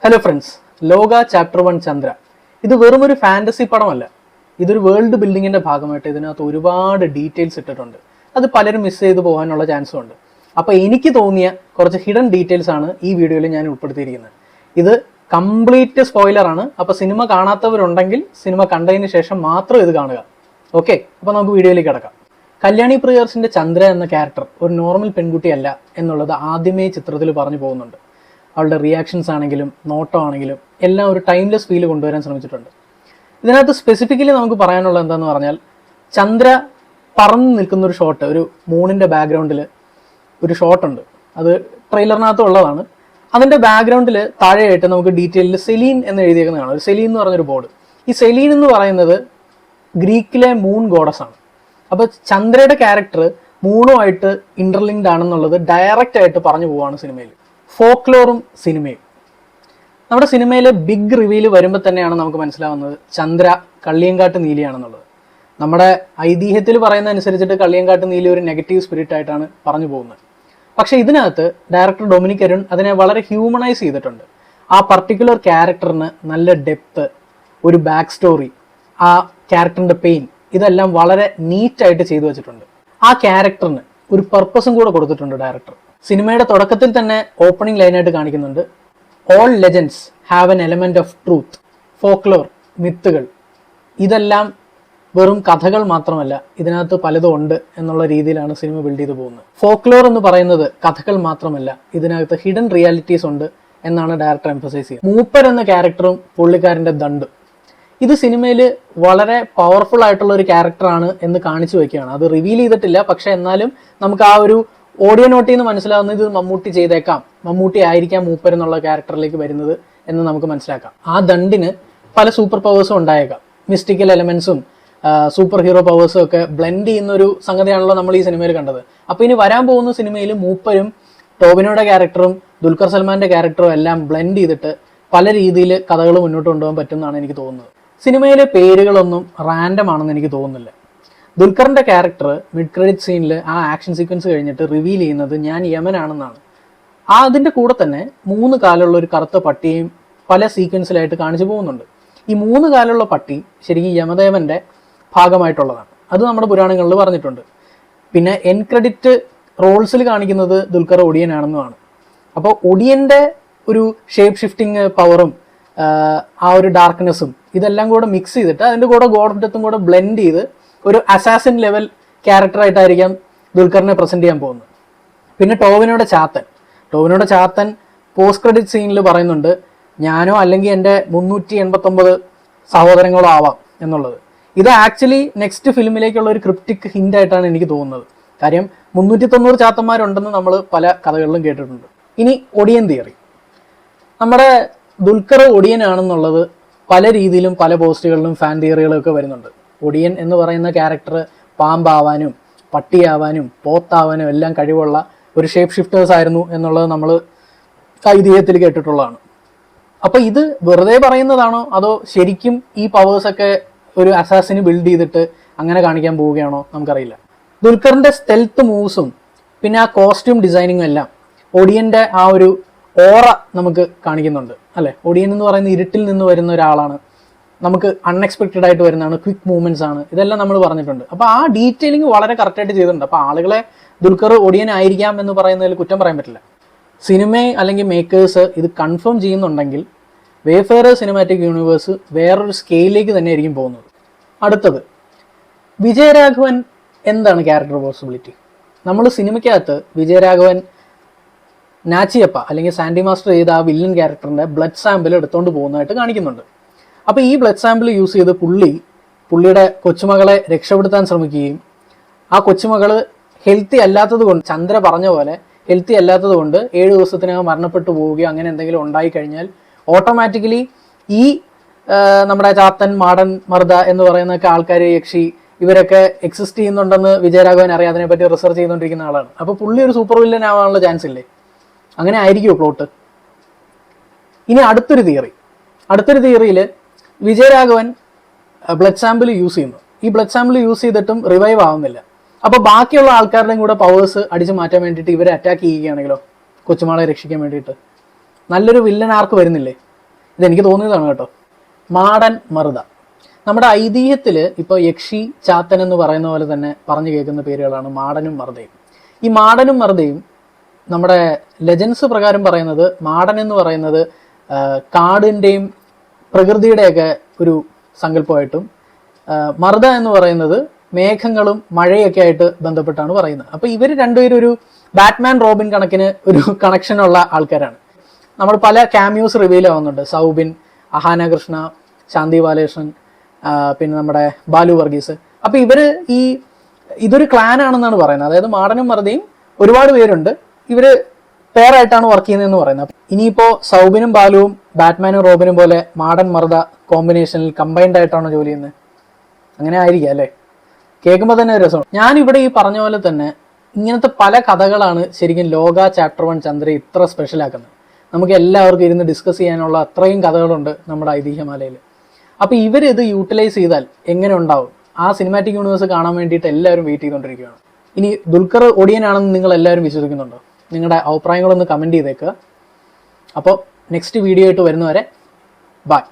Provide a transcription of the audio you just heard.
Hello friends, ലോക chapter 1 Chandra. ഇത് വെറും ഒരു ഫാന്റസി പടമല്ല. ഇതൊരു വേൾഡ് ബിൽഡിങ്ങിന്റെ ഭാഗമായിട്ട് ഇതിനകത്ത് ഒരുപാട് ഡീറ്റെയിൽസ് ഇട്ടിട്ടുണ്ട്. അത് പലരും മിസ് ചെയ്ത് പോകാനുള്ള ചാൻസും ഉണ്ട്. അപ്പോൾ എനിക്ക് തോന്നിയ കുറച്ച് ഹിഡൻ ഡീറ്റെയിൽസ് ആണ് ഈ വീഡിയോയിൽ ഞാൻ ഉൾപ്പെടുത്തിയിരിക്കുന്നത്. ഇത് കംപ്ലീറ്റ് സ്പോയിലർ ആണ്. അപ്പോൾ സിനിമ കാണാത്തവരുണ്ടെങ്കിൽ സിനിമ കണ്ടതിന് ശേഷം മാത്രം ഇത് കാണുക. ഓക്കെ, അപ്പോൾ നമുക്ക് വീഡിയോയിലേക്ക് കിടക്കാം. കല്യാണി പ്രിയേഴ്സിന്റെ ചന്ദ്ര എന്ന ക്യാരക്ടർ ഒരു നോർമൽ പെൺകുട്ടിയല്ല എന്നുള്ളത് ആദ്യമേ ചിത്രത്തിൽ പറഞ്ഞു പോകുന്നുണ്ട്. അവളുടെ റിയാക്ഷൻസ് ആണെങ്കിലും നോട്ടമാണെങ്കിലും എല്ലാം ഒരു ടൈംലെസ് ഫീൽ കൊണ്ടുവരാൻ ശ്രമിച്ചിട്ടുണ്ട്. ഇതിനകത്ത് സ്പെസിഫിക്കലി നമുക്ക് പറയാനുള്ളത് എന്താണെന്ന് പറഞ്ഞാൽ, ചന്ദ്ര പറന്ന് നിൽക്കുന്ന ഒരു ഷോട്ട്, ഒരു മൂണിൻ്റെ ബാക്ക്ഗ്രൗണ്ടിൽ ഒരു ഷോട്ടുണ്ട്. അത് ട്രെയിലറിനകത്ത് ഉള്ളതാണ്. അതിൻ്റെ ബാക്ക്ഗ്രൗണ്ടിൽ താഴെയായിട്ട് നമുക്ക് ഡീറ്റെയിലിൽ സെലീൻ എന്ന് എഴുതിയേക്കുന്നതാണ്. ഒരു സെലീൻ എന്ന് പറഞ്ഞൊരു ബോർഡ്. ഈ സെലീൻ എന്ന് പറയുന്നത് ഗ്രീക്കിലെ മൂൺ ഗോഡസ് ആണ്. അപ്പോൾ ചന്ദ്രയുടെ ക്യാരക്ടർ മൂണുമായിട്ട് ഇന്റർലിങ്ക്ഡ് ആണെന്നുള്ളത് ഡയറക്റ്റ് ആയിട്ട് പറഞ്ഞു പോവാണ് സിനിമയിൽ. ഫോക്ലോറും സിനിമയും. നമ്മുടെ സിനിമയിലെ ബിഗ് റിവീൽ വരുമ്പോൾ തന്നെയാണ് നമുക്ക് മനസ്സിലാവുന്നത് ചന്ദ്ര കള്ളിയങ്കാട്ട് നീലിയാണെന്നുള്ളത്. നമ്മുടെ ഐതിഹ്യത്തിൽ പറയുന്ന അനുസരിച്ചിട്ട് കള്ളിയങ്കാട്ട് നീലി ഒരു നെഗറ്റീവ് സ്പിരിറ്റ് ആയിട്ടാണ് പറഞ്ഞു പോകുന്നത്. പക്ഷെ ഇതിനകത്ത് ഡയറക്ടർ ഡൊമിനിക് അരുൺ അതിനെ വളരെ ഹ്യൂമനൈസ് ചെയ്തിട്ടുണ്ട്. ആ പർട്ടിക്കുലർ ക്യാരക്ടറിന് നല്ല ഡെപ്ത്, ഒരു ബാക്ക് സ്റ്റോറി, ആ ക്യാരക്ടറിന്റെ പെയിൻ, ഇതെല്ലാം വളരെ നീറ്റായിട്ട് ചെയ്തു വെച്ചിട്ടുണ്ട്. ആ ക്യാരക്ടറിന് ഒരു പർപ്പസും കൂടെ കൊടുത്തിട്ടുണ്ട് ഡയറക്ടർ. സിനിമയുടെ തുടക്കത്തിൽ തന്നെ ഓപ്പണിംഗ് ലൈനായിട്ട് കാണിക്കുന്നുണ്ട്, all legends have an element of truth. Folklore, മിത്തുകൾ, ഇതെല്ലാം വെറും കഥകൾ മാത്രമല്ല, ഇതിനകത്ത് പലതും ഉണ്ട് എന്നുള്ള രീതിയിലാണ് സിനിമ ബിൽഡ് ചെയ്തു പോകുന്നത്. ഫോക്ലോർ എന്ന് പറയുന്നത് കഥകൾ മാത്രമല്ല, ഇതിനകത്ത് ഹിഡൻ റിയാലിറ്റീസ് ഉണ്ട് എന്നാണ് ഡയറക്ടർ എംഫസൈസ് ചെയ്യുന്നത്. മൂപ്പർ എന്ന ക്യാരക്ടറും പുള്ളിക്കാരൻ്റെ ദണ്ടും, ഇത് സിനിമയിൽ വളരെ പവർഫുൾ ആയിട്ടുള്ള ഒരു ക്യാരക്ടറാണ് എന്ന് കാണിച്ചു വയ്ക്കുകയാണ്. അത് റിവീൽ ചെയ്തിട്ടില്ല, പക്ഷെ എന്നാലും നമുക്ക് ആ ഒരു ഓഡിയോ നോട്ടിൽ നിന്ന് മനസ്സിലാവുന്നത് ഇത് മമ്മൂട്ടി ചെയ്തേക്കാം, മമ്മൂട്ടി ആയിരിക്കാം മൂപ്പർ എന്നുള്ള ക്യാരക്ടറിലേക്ക് വരുന്നത് എന്ന് നമുക്ക് മനസ്സിലാക്കാം. ആ ദണ്ടിന് പല സൂപ്പർ പവേഴ്സും ഉണ്ടായേക്കാം. മിസ്റ്റിക്കൽ എലമെന്റ്സും സൂപ്പർ ഹീറോ പവേഴ്സും ഒക്കെ ബ്ലെൻഡ് ചെയ്യുന്ന ഒരു സംഗതിയാണല്ലോ നമ്മൾ ഈ സിനിമയിൽ കണ്ടത്. അപ്പോൾ ഇനി വരാൻ പോകുന്ന സിനിമയിൽ മൂപ്പരും ടോവിനോയുടെ ക്യാരക്ടറും ദുൽഖർ സൽമാന്റെ ക്യാരക്ടറും എല്ലാം ബ്ലെൻഡ് ചെയ്തിട്ട് പല രീതിയിൽ കഥകൾ മുന്നോട്ട് കൊണ്ടുപോകാൻ പറ്റുമെന്നാണ് എനിക്ക് തോന്നുന്നത്. സിനിമയിലെ പേരുകളൊന്നും റാൻഡം ആണെന്ന് എനിക്ക് തോന്നുന്നില്ല. ദുൽഖറിന്റെ ക്യാരക്ടർ മിഡ് ക്രെഡിറ്റ് സീനിൽ ആ ആക്ഷൻ സീക്വൻസ് കഴിഞ്ഞിട്ട് റിവീൽ ചെയ്യുന്നത് ഞാൻ യമനാണെന്നാണ്. അതിൻ്റെ കൂടെ തന്നെ 3 കാലുള്ള ഒരു കറുത്ത പട്ടിയും പല സീക്വൻസിലായിട്ട് കാണിച്ചു പോകുന്നുണ്ട്. ഈ 3 കാലുള്ള പട്ടി ശരിക്കും യമദേവന്റെ ഭാഗമായിട്ടുള്ളതാണ്. അത് നമ്മുടെ പുരാണങ്ങളിൽ പറഞ്ഞിട്ടുണ്ട്. പിന്നെ എൻ ക്രെഡിറ്റ് റോൾസിൽ കാണിക്കുന്നത് ദുൽഖർ ഒടിയനാണെന്നുമാണ്. അപ്പോൾ ഒടിയന്റെ ഒരു ഷേപ്പ് ഷിഫ്റ്റിംഗ് പവറും ആ ഒരു ഡാർക്ക്നെസ്സും ഇതെല്ലാം കൂടെ മിക്സ് ചെയ്തിട്ട് അതിൻ്റെ കൂടെ ഗോഡ് ഓഫ് ഡെത്തും കൂടെ ബ്ലെൻഡ് ചെയ്ത് ഒരു അസാസിൻ ലെവൽ ക്യാരക്ടറായിട്ടായിരിക്കാം ദുൽഖറിനെ പ്രസന്റ് ചെയ്യാൻ പോകുന്നത്. പിന്നെ ടോവിനോയുടെ ചാത്തൻ പോസ്റ്റ് ക്രെഡിറ്റ് സീനിൽ പറയുന്നുണ്ട്, ഞാനോ അല്ലെങ്കിൽ എൻ്റെ 389 സഹോദരങ്ങളോ ആവാം എന്നുള്ളത്. ഇത് ആക്ച്വലി നെക്സ്റ്റ് ഫിലിമിലേക്കുള്ള ഒരു ക്രിപ്റ്റിക് ഹിന്റ് ആയിട്ടാണ് എനിക്ക് തോന്നുന്നത്. കാര്യം 390 ചാത്തന്മാരുണ്ടെന്ന് നമ്മൾ പല കഥകളിലും കേട്ടിട്ടുണ്ട്. ഇനി ഒടിയൻ തിയറി. നമ്മുടെ ദുൽഖർ ഒടിയനാണെന്നുള്ളത് പല രീതിയിലും പല പോസ്റ്റുകളിലും ഫാൻ തിയറികളും ഒക്കെ വരുന്നുണ്ട്. ഒടിയൻ എന്ന് പറയുന്ന ക്യാരക്ടർ പാമ്പാവാനും പട്ടിയാവാനും പോത്താവാനും എല്ലാം കഴിവുള്ള ഒരു ഷേപ്പ് ഷിഫ്റ്റേഴ്സ് ആയിരുന്നു എന്നുള്ളത് നമ്മൾ ഐതിഹ്യത്തിൽ കേട്ടിട്ടുള്ളതാണ്. അപ്പോൾ ഇത് വെറുതെ പറയുന്നതാണോ അതോ ശരിക്കും ഈ പവേഴ്സൊക്കെ ഒരു അസാസിന് ബിൽഡ് ചെയ്തിട്ട് അങ്ങനെ കാണിക്കാൻ പോവുകയാണോ നമുക്കറിയില്ല. ദുൽഖറിന്റെ സ്റ്റെൽത്ത് മൂവ്സും പിന്നെ ആ കോസ്റ്റ്യൂം ഡിസൈനിങ്ങും എല്ലാം ഒടിയന്റെ ആ ഒരു ഓറ നമുക്ക് കാണിക്കുന്നുണ്ട് അല്ലെ. ഒടിയൻ എന്ന് പറയുന്ന ഇരുട്ടിൽ നിന്ന് വരുന്ന ഒരാളാണ്, നമുക്ക് അൺഎക്സ്പെക്റ്റഡ് ആയിട്ട് വരുന്നതാണ്, ക്വിക്ക് മൂവ്മെന്റ്സ് ആണ്, ഇതെല്ലാം നമ്മൾ പറഞ്ഞിട്ടുണ്ട്. അപ്പോൾ ആ ഡീറ്റെയിലിംഗ് വളരെ കറക്റ്റായിട്ട് ചെയ്തിട്ടുണ്ട്. അപ്പോൾ ആളുകളെ ദുൽഖർ ഒടിയനായിരിക്കാം എന്ന് പറയുന്നതിൽ കുറ്റം പറയാൻ പറ്റില്ല. സിനിമ അല്ലെങ്കിൽ മേക്കേഴ്സ് ഇത് കൺഫേം ചെയ്യുന്നുണ്ടെങ്കിൽ വേഫെയർ സിനിമാറ്റിക് യൂണിവേഴ്സ് വേറൊരു സ്കെയിലിലേക്ക് തന്നെ ആയിരിക്കും പോകുന്നത്. അടുത്തത്, വിജയരാഘവൻ എന്താണ് ക്യാരക്ടർ പോസിബിലിറ്റി? നമ്മൾ സിനിമയ്ക്കകത്ത് വിജയരാഘവൻ നാച്ചിയപ്പ അല്ലെങ്കിൽ സാൻഡി മാസ്റ്റർ ചെയ്ത ആ വില്ലൻ ക്യാരക്ടറിന്റെ ബ്ലഡ് സാമ്പിൾ എടുത്തുകൊണ്ട് പോകുന്നതായിട്ട് കാണിക്കുന്നുണ്ട്. അപ്പോൾ ഈ ബ്ലഡ് സാമ്പിൾ യൂസ് ചെയ്ത് പുള്ളിയുടെ കൊച്ചുമകളെ രക്ഷപ്പെടുത്താൻ ശ്രമിക്കുകയും ആ കൊച്ചുമകൾ ഹെൽത്തി അല്ലാത്തത് കൊണ്ട്, ചന്ദ്ര പറഞ്ഞ പോലെ ഹെൽത്തി അല്ലാത്തത് കൊണ്ട് 7 ദിവസത്തിനകം മരണപ്പെട്ടു പോവുകയോ അങ്ങനെ എന്തെങ്കിലും ഉണ്ടായിക്കഴിഞ്ഞാൽ ഓട്ടോമാറ്റിക്കലി ഈ നമ്മുടെ ചാത്തൻ, മാടൻ, മർദ്ദ എന്ന് പറയുന്നൊക്കെ ആൾക്കാർ, യക്ഷി, ഇവരൊക്കെ എക്സിസ്റ്റ് ചെയ്യുന്നുണ്ടെന്ന് വിജയരാഘവൻ അറിയാം. അതിനെപ്പറ്റി റിസർച്ച് ചെയ്തുകൊണ്ടിരിക്കുന്ന ആളാണ്. അപ്പോൾ പുള്ളി ഒരു സൂപ്പർ വില്ലൻ ആവാനുള്ള ചാൻസ് ഇല്ലേ? അങ്ങനെ ആയിരിക്കുമോ പ്ലോട്ട്? ഇനി അടുത്തൊരു തിയറിയിൽ വിജയരാഘവൻ ബ്ലഡ് സാമ്പിൾ യൂസ് ചെയ്യുന്നു. ഈ ബ്ലഡ് സാമ്പിൾ യൂസ് ചെയ്തിട്ടും റിവൈവ് ആവുന്നില്ല. അപ്പോൾ ബാക്കിയുള്ള ആൾക്കാരുടെയും കൂടെ പവേഴ്സ് അടിച്ചു മാറ്റാൻ വേണ്ടിയിട്ട് ഇവരെ അറ്റാക്ക് ചെയ്യുകയാണെങ്കിലോ, കൊച്ചുമാളെ രക്ഷിക്കാൻ വേണ്ടിയിട്ട് നല്ലൊരു വില്ലൻ ആർക്ക് വരുന്നില്ലേ? ഇതെനിക്ക് തോന്നിയതാണ് കേട്ടോ. മാടൻ മറുത. നമ്മുടെ ഐതിഹ്യത്തിൽ ഇപ്പോൾ യക്ഷി ചാത്തൻ എന്ന് പറയുന്ന പോലെ തന്നെ പറഞ്ഞു കേൾക്കുന്ന പേരുകളാണ് മാടനും മറുതയും. ഈ മാടനും മറുതയും നമ്മുടെ ലെജൻസ് പ്രകാരം പറയുന്നത്, മാടൻ എന്ന് പറയുന്നത് കാടിൻ്റെയും പ്രകൃതിയുടെയൊക്കെ ഒരു സങ്കല്പമായിട്ടും മറുത എന്ന് പറയുന്നത് മേഘങ്ങളും മഴയൊക്കെ ആയിട്ട് ബന്ധപ്പെട്ടാണ് പറയുന്നത്. അപ്പോൾ ഇവർ രണ്ടുപേരും ഒരു ബാറ്റ്മാൻ റോബിൻ കണക്കിന് ഒരു കണക്ഷനുള്ള ആൾക്കാരാണ്. നമ്മൾ പല ക്യാമിയോസ് റിവീൽ ആവുന്നുണ്ട്. സൗബിൻ, അഹാന കൃഷ്ണ, ശാന്തി ബാലകൃഷ്ണൻ, പിന്നെ നമ്മുടെ ബാലു വർഗീസ്. അപ്പോൾ ഇതൊരു ക്ലാൻ ആണെന്നാണ് പറയുന്നത്. അതായത് മാടനും മറുതയും ഒരുപാട് പേരുണ്ട്, ഇവര് പെയറായിട്ടാണ് വർക്ക് ചെയ്യുന്നതെന്ന് പറയുന്നത്. ഇനിയിപ്പോൾ സൗബിനും ബാലുവും ബാറ്റ്മാനും റോബിനും പോലെ മാടൻ മറുത കോമ്പിനേഷനിൽ കമ്പൈൻഡ് ആയിട്ടാണോ ജോലി ചെയ്യുന്നത്? അങ്ങനെ ആയിരിക്കും അല്ലേ? കേൾക്കുമ്പോൾ തന്നെ രസമാണ്. ഞാനിവിടെ ഈ പറഞ്ഞ പോലെ തന്നെ ഇങ്ങനത്തെ പല കഥകളാണ് ശരിക്കും ലോക ചാപ്റ്റർ 1 ചന്ദ്ര ഇത്ര സ്പെഷ്യലാക്കുന്നത്. നമുക്ക് എല്ലാവർക്കും ഇരുന്ന് ഡിസ്കസ് ചെയ്യാനുള്ള അത്രയും കഥകളുണ്ട് നമ്മുടെ ഐതിഹ്യമാലയിൽ. അപ്പോൾ ഇവരിത് യൂട്ടിലൈസ് ചെയ്താൽ എങ്ങനെ ഉണ്ടാവും? ആ സിനിമാറ്റിക് യൂണിവേഴ്സ് കാണാൻ വേണ്ടിയിട്ട് എല്ലാവരും വെയിറ്റ് ചെയ്തുകൊണ്ടിരിക്കുകയാണ്. ഇനി ദുൽഖർ ഒടിയനാണെന്ന് നിങ്ങൾ എല്ലാവരും വിശ്വസിക്കുന്നുണ്ടോ? നിങ്ങളുടെ അഭിപ്രായങ്ങളൊന്ന് കമൻറ്റ് ചെയ്തേക്കുക. അപ്പോൾ നെക്സ്റ്റ് വീഡിയോ ആയിട്ട് വരുന്നവരെ ബൈ.